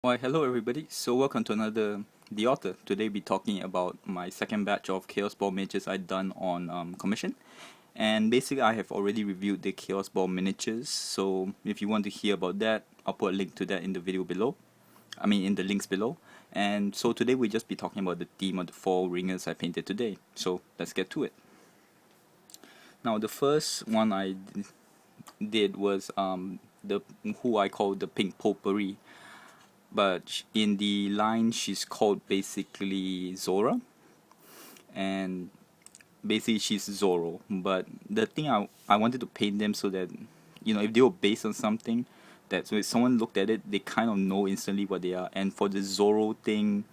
Why, hello everybody. So welcome to another The Author. Today we'll be talking about my second batch of Kaosball miniatures I've done on commission. And basically I have already reviewed the Kaosball miniatures. So if you want to hear about that, I'll put a link to that in the video below. In the links below. And so today we'll just be talking about the theme of the 4 ringers I painted today. So let's get to it. Now the first one I did was the who I call the pink potpourri, but in the line she's called basically Zora, and basically she's Zoro. But the thing I wanted to paint them so that if they were based on something, that so if someone looked at it they kind of know instantly what they are. And for the Zoro thing,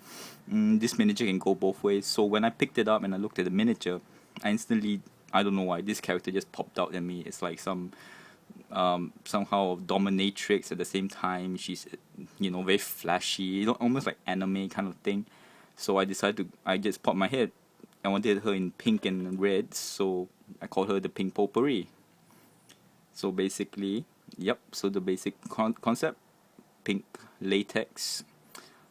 this miniature can go both ways. So when I picked it up and I looked at the miniature, I don't know why, this character just popped out at me. It's like somehow dominatrix at the same time. She's very flashy, almost like anime kind of thing. So I just popped my head. I wanted her in pink and red, so I called her the pink potpourri. So basically, yep, so the basic concept: pink latex,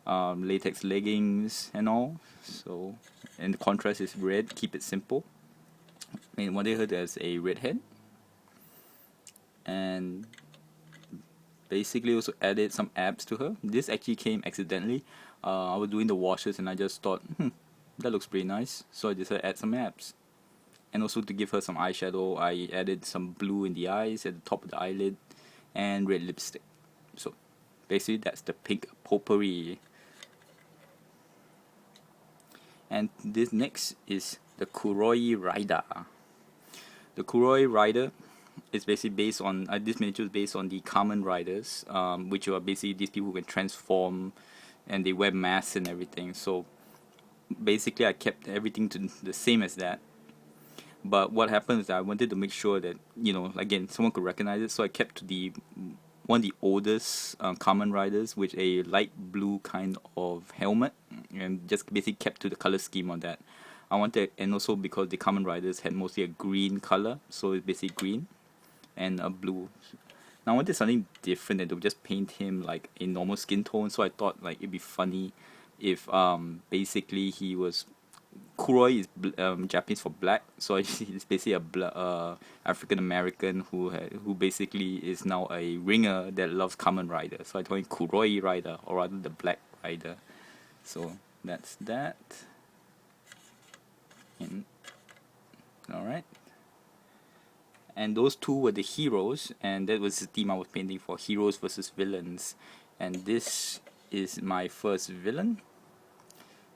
latex leggings and all. So, and the contrast is red, keep it simple. And wanted her as a redhead, and basically also added some abs to her. This actually came accidentally. I was doing the washes and I just thought, that looks pretty nice. So I decided to add some abs. And also to give her some eyeshadow, I added some blue in the eyes, at the top of the eyelid, and red lipstick. So basically that's the pink potpourri. And this next is the Kuroi Rider. The Kuroi Rider is basically based on this miniature is based on the Kamen Riders, which are basically these people who can transform and they wear masks and everything. So basically I kept everything to the same as that. But what happened is that I wanted to make sure that again someone could recognize it. So I kept to the one of the oldest Kamen Riders with a light blue kind of helmet, and just basically kept to the color scheme on that. I wanted, and also because the Kamen Riders had mostly a green color, so it's basically green and a blue. Now I wanted something different than to just paint him like a normal skin tone, so I thought like it'd be funny if basically he was Kuroi is Japanese for black, so he's basically African American who basically is now a ringer that loves Kamen Rider. So I told him Kuroi Rider, or rather the Black Rider. So that's that. And all right. And those two were the heroes, and that was the theme I was painting for: heroes versus villains. And this is my first villain.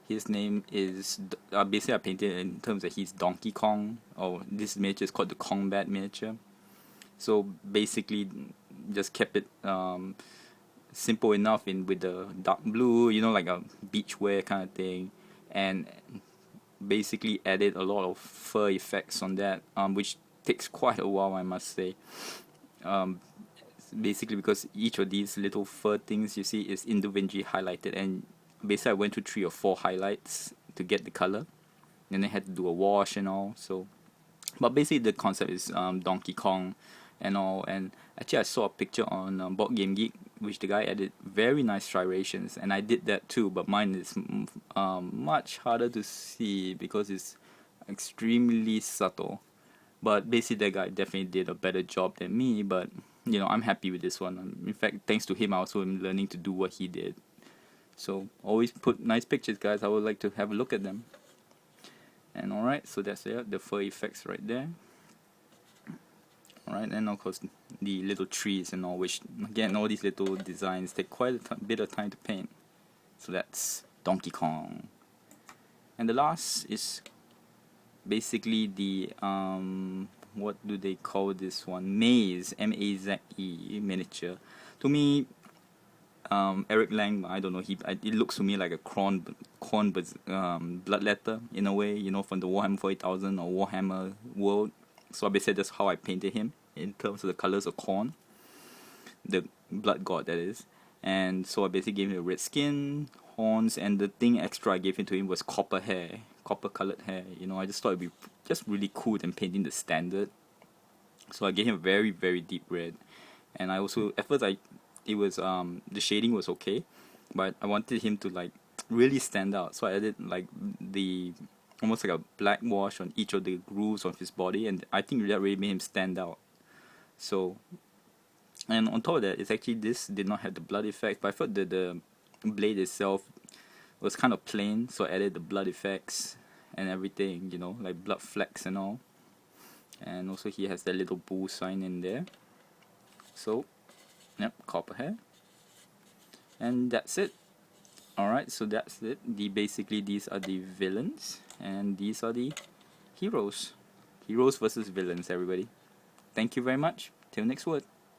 His name is basically I painted in terms that he's Donkey Kong. Or this miniature is called the Combat miniature. So basically, just kept it simple enough in with the dark blue, like a beachwear kind of thing, and basically added a lot of fur effects on that, which takes quite a while, I must say. Um, Basically because each of these little fur things you see is individually highlighted, and basically I went to 3 or 4 highlights to get the color, and then I had to do a wash and all. So but basically the concept is Donkey Kong and all. And actually I saw a picture on Board Game Geek which the guy added very nice striations, and I did that too, but mine is much harder to see because it's extremely subtle. But basically that guy definitely did a better job than me, but I'm happy with this one. In fact, thanks to him I also am learning to do what he did. So always put nice pictures, guys. I would like to have a look at them. And alright, so that's it, the fur effects right there. Alright, and of course the little trees and all, which again, all these little designs take quite a bit of time to paint. So that's Donkey Kong. And the last is basically the what do they call this one? M.A.Z.E, M-A-Z-E miniature. To me, Eric Lang, I don't know, it looks to me like a bloodletter in a way, from the Warhammer 40,000 or Warhammer world. So I basically that's how I painted him in terms of the colors of corn, the blood god that is. And so I basically gave him a red skin, horns, and the thing extra I gave him to him was copper hair, copper colored hair. I just thought it'd be just really cool than painting the standard. So I gave him a very, very deep red. And I also, at first it was the shading was okay, but I wanted him to like really stand out, so I added like the almost like a black wash on each of the grooves of his body, and I think that really made him stand out. So, and on top of that, it's actually this did not have the blood effect, but I felt that the blade itself was kind of plain, so I added the blood effects and everything, you know, like blood flecks and all. And also he has that little bull sign in there. So, yep, copper hair. And that's it. Alright, so that's it. Basically these are the villains and these are the heroes. Heroes versus villains, everybody. Thank you very much. Till next word.